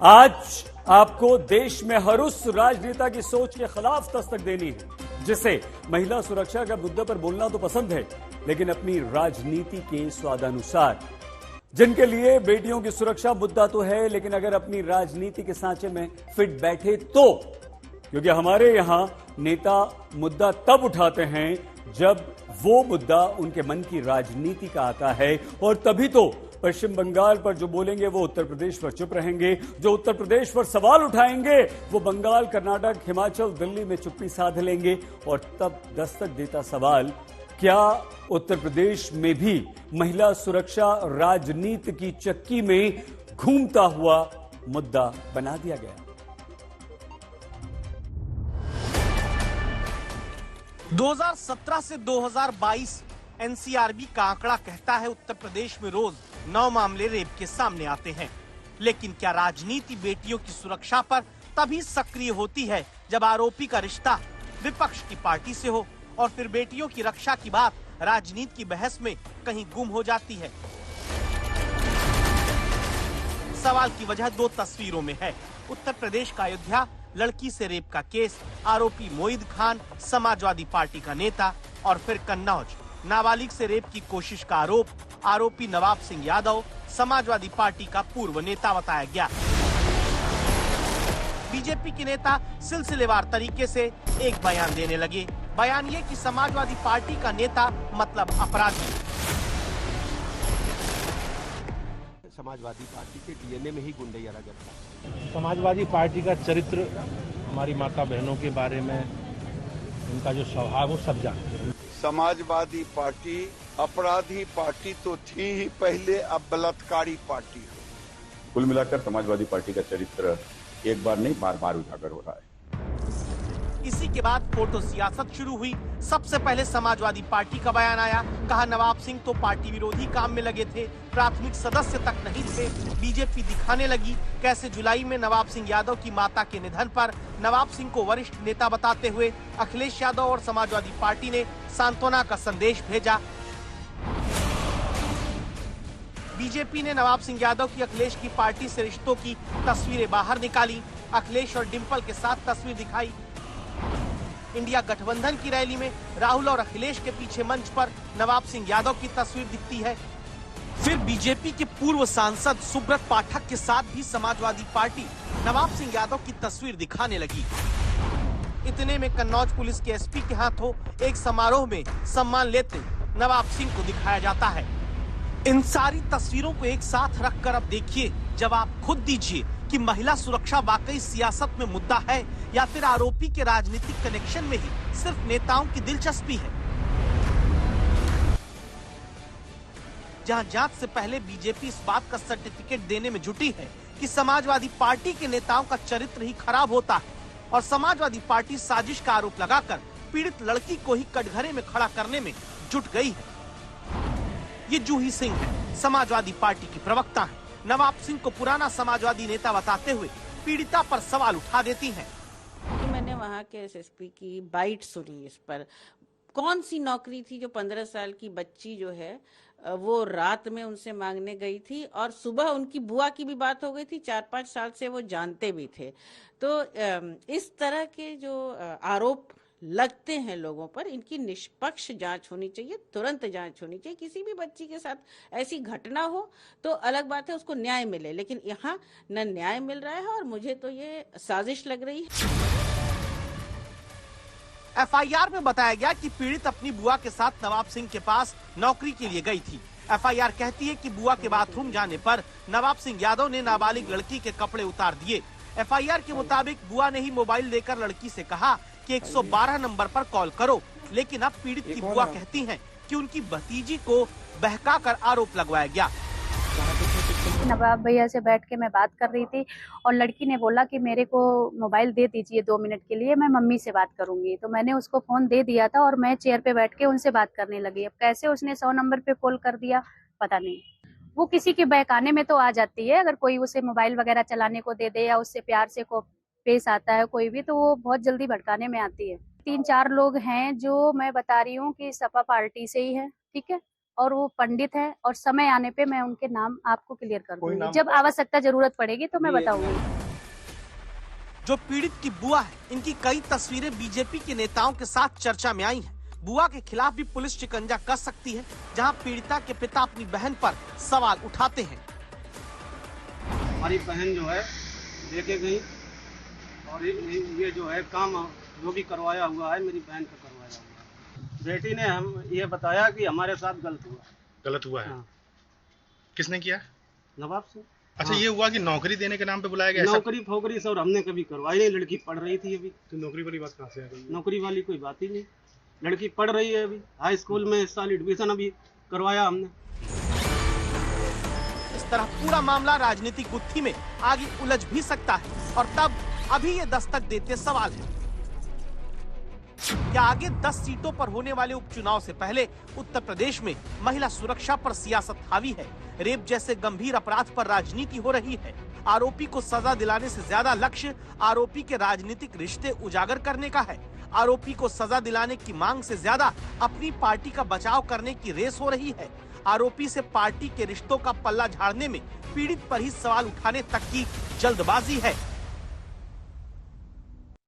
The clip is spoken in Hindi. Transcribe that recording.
आज आपको देश में हर उस राजनेता की सोच के खिलाफ दस्तक देनी है जिसे महिला सुरक्षा का मुद्दे पर बोलना तो पसंद है, लेकिन अपनी राजनीति के स्वादानुसार। जिनके लिए बेटियों की सुरक्षा मुद्दा तो है, लेकिन अगर अपनी राजनीति के सांचे में फिट बैठे तो, क्योंकि हमारे यहां नेता मुद्दा तब उठाते हैं जब वो मुद्दा उनके मन की राजनीति का आता है, और तभी तो पश्चिम बंगाल पर जो बोलेंगे वो उत्तर प्रदेश पर चुप रहेंगे, जो उत्तर प्रदेश पर सवाल उठाएंगे वो बंगाल, कर्नाटक, हिमाचल, दिल्ली में चुप्पी साध लेंगे। और तब दस्तक देता सवाल, क्या उत्तर प्रदेश में भी महिला सुरक्षा राजनीति की चक्की में घूमता हुआ मुद्दा बना दिया गया? 2017 से 2022 एनसीआरबी का आंकड़ा कहता है उत्तर प्रदेश में रोज 9 मामले रेप के सामने आते हैं। लेकिन क्या राजनीति बेटियों की सुरक्षा पर तभी सक्रिय होती है जब आरोपी का रिश्ता विपक्ष की पार्टी से हो, और फिर बेटियों की रक्षा की बात राजनीति की बहस में कहीं गुम हो जाती है? सवाल की वजह 2 तस्वीरों में है। उत्तर प्रदेश का अयोध्या लड़की से रेप का केस, आरोपी मोईद खान समाजवादी पार्टी का नेता, और फिर कन्नौज नाबालिग से रेप की कोशिश का आरोप, आरोपी नवाब सिंह यादव समाजवादी पार्टी का पूर्व नेता बताया गया। बीजेपी के नेता सिलसिलेवार तरीके से एक बयान देने लगे। बयान ये कि समाजवादी पार्टी का नेता मतलब अपराधी। समाजवादी पार्टी के डीएनए में ही गुंडैया रगड़ था। समाजवादी पार्टी का चरित्र, हमारी माता बहनों के बारे में उनका जो स्वभाव वो सब जानते हैं। समाजवादी पार्टी अपराधी पार्टी तो थी ही पहले, अब बलात्कारी पार्टी हो। कुल मिलाकर समाजवादी पार्टी का चरित्र एक बार नहीं बार बार उजागर हो रहा है। इसी के बाद फोटो सियासत शुरू हुई। सबसे पहले समाजवादी पार्टी का बयान आया। कहा नवाब सिंह तो पार्टी विरोधी काम में लगे थे, प्राथमिक सदस्य तक नहीं थे। बीजेपी दिखाने लगी कैसे जुलाई में नवाब सिंह यादव की माता के निधन पर नवाब सिंह को वरिष्ठ नेता बताते हुए अखिलेश यादव और समाजवादी पार्टी ने सांत्वना का संदेश भेजा। बीजेपी ने नवाब सिंह यादव की अखिलेश की पार्टी से रिश्तों की तस्वीरें बाहर निकाली। अखिलेश और डिंपल के साथ तस्वीर दिखाई। इंडिया गठबंधन की रैली में राहुल और अखिलेश के पीछे मंच पर नवाब सिंह यादव की तस्वीर दिखती है। फिर बीजेपी के पूर्व सांसद सुब्रत पाठक के साथ भी समाजवादी पार्टी नवाब सिंह यादव की तस्वीर दिखाने लगी। इतने में कन्नौज पुलिस के एसपी के हाथों एक समारोह में सम्मान लेते नवाब सिंह को दिखाया जाता है। इन सारी तस्वीरों को एक साथ रखकर अब देखिए, जवाब खुद दीजिए कि महिला सुरक्षा वाकई सियासत में मुद्दा है या फिर आरोपी के राजनीतिक कनेक्शन में ही सिर्फ नेताओं की दिलचस्पी है। जहां जांच से पहले बीजेपी इस बात का सर्टिफिकेट देने में जुटी है कि समाजवादी पार्टी के नेताओं का चरित्र ही खराब होता है, और समाजवादी पार्टी साजिश का आरोप लगाकर पीड़ित लड़की को ही कटघरे में खड़ा करने में जुट गई है। ये जूही सिंह है, समाजवादी पार्टी की प्रवक्ता है। नवाब सिंह को पुराना समाजवादी नेता बताते हुए पीड़िता पर सवाल उठा देती हैं। मैंने वहाँ के एसएसपी की बाइट सुनी इस पर। कौन सी नौकरी थी जो 15 साल की बच्ची जो है वो रात में उनसे मांगने गई थी, और सुबह उनकी बुआ की भी बात हो गई थी। 4-5 साल से वो जानते भी थे। तो इस तरह के जो आरोप लगते हैं लोगों पर, इनकी निष्पक्ष जांच होनी चाहिए, तुरंत जांच होनी चाहिए। किसी भी बच्ची के साथ ऐसी घटना हो तो अलग बात है, उसको न्याय मिले, लेकिन यहाँ न न्याय मिल रहा है, और मुझे तो ये साजिश लग रही है। एफआईआर में बताया गया कि पीड़ित अपनी बुआ के साथ नवाब सिंह के पास नौकरी के लिए गई थी। एफआईआर कहती है कि बुआ के बाथरूम जाने पर नवाब सिंह यादव ने नाबालिग लड़की के कपड़े उतार दिए। एफआईआर के मुताबिक बुआ ने ही मोबाइल देकर लड़की से कहा कि 112 नंबर पर कॉल करो, लेकिन अब पीड़ित की बुआ कहती हैं कि उनकी भतीजी को बहकाकर आरोप लगवाया गया। नवाब भैया से बैठ के मैं बात कर रही थी, और लड़की ने बोला कि मेरे को मोबाइल दे दीजिए 2 मिनट के लिए, मैं मम्मी से बात करूंगी। तो मैंने उसको फोन दे दिया था, और मैं चेयर पे बैठ के उनसे बात करने लगी। अब कैसे उसने 100 नंबर पे कॉल कर दिया पता नहीं। वो किसी के बहकाने में तो आ जाती है, अगर कोई उसे मोबाइल वगैरह चलाने को दे दे या उससे प्यार से को पेश आता है कोई भी, तो वो बहुत जल्दी भड़काने में आती है। 3-4 लोग हैं जो मैं बता रही हूँ कि सपा पार्टी से ही है, ठीक है। और वो पंडित है, और समय आने पे मैं उनके नाम आपको क्लियर कर दूंगी। जब आवश्यकता जरूरत पड़ेगी तो मैं बताऊंगी। जो पीड़ित की बुआ है, इनकी कई तस्वीरें बीजेपी के नेताओं के साथ चर्चा में आई हैं। बुआ के खिलाफ भी पुलिस शिकंजा कस सकती है, जहां पीड़िता के पिता अपनी बहन पर सवाल उठाते हैं। हमारी बहन जो है लेके गई और ये जो है काम जो भी करवाया हुआ है मेरी बहन का करवाया हुआ है। बेटी ने हम ये बताया कि हमारे साथ गलत हुआ है। हाँ। किसने किया? नवाब से। अच्छा। हाँ। ये हुआ कि नौकरी देने के नाम पे बुलाया गया? नौकरी फोकरी सर हमने कभी करवाई नहीं। लड़की पढ़ रही थी अभी। तो नौकरी वाली बात कहाँ से आ गई? नौकरी वाली कोई बात ही नहीं। लड़की पढ़ रही है अभी, हाई स्कूल में इस साल एडमिशन अभी करवाया हमने। इस तरह पूरा मामला राजनीतिक गुत्थी में आगे उलझ भी सकता है, और तब अभी ये दस्तक देते सवाल है, क्या आगे 10 सीटों पर होने वाले उपचुनाव से पहले उत्तर प्रदेश में महिला सुरक्षा पर सियासत हावी है? रेप जैसे गंभीर अपराध पर राजनीति हो रही है। आरोपी को सजा दिलाने से ज्यादा लक्ष्य आरोपी के राजनीतिक रिश्ते उजागर करने का है। आरोपी को सजा दिलाने की मांग से ज्यादा अपनी पार्टी का बचाव करने की रेस हो रही है। आरोपी से पार्टी के रिश्तों का पल्ला झाड़ने में पीड़ित पर ही सवाल उठाने तक की जल्दबाजी है।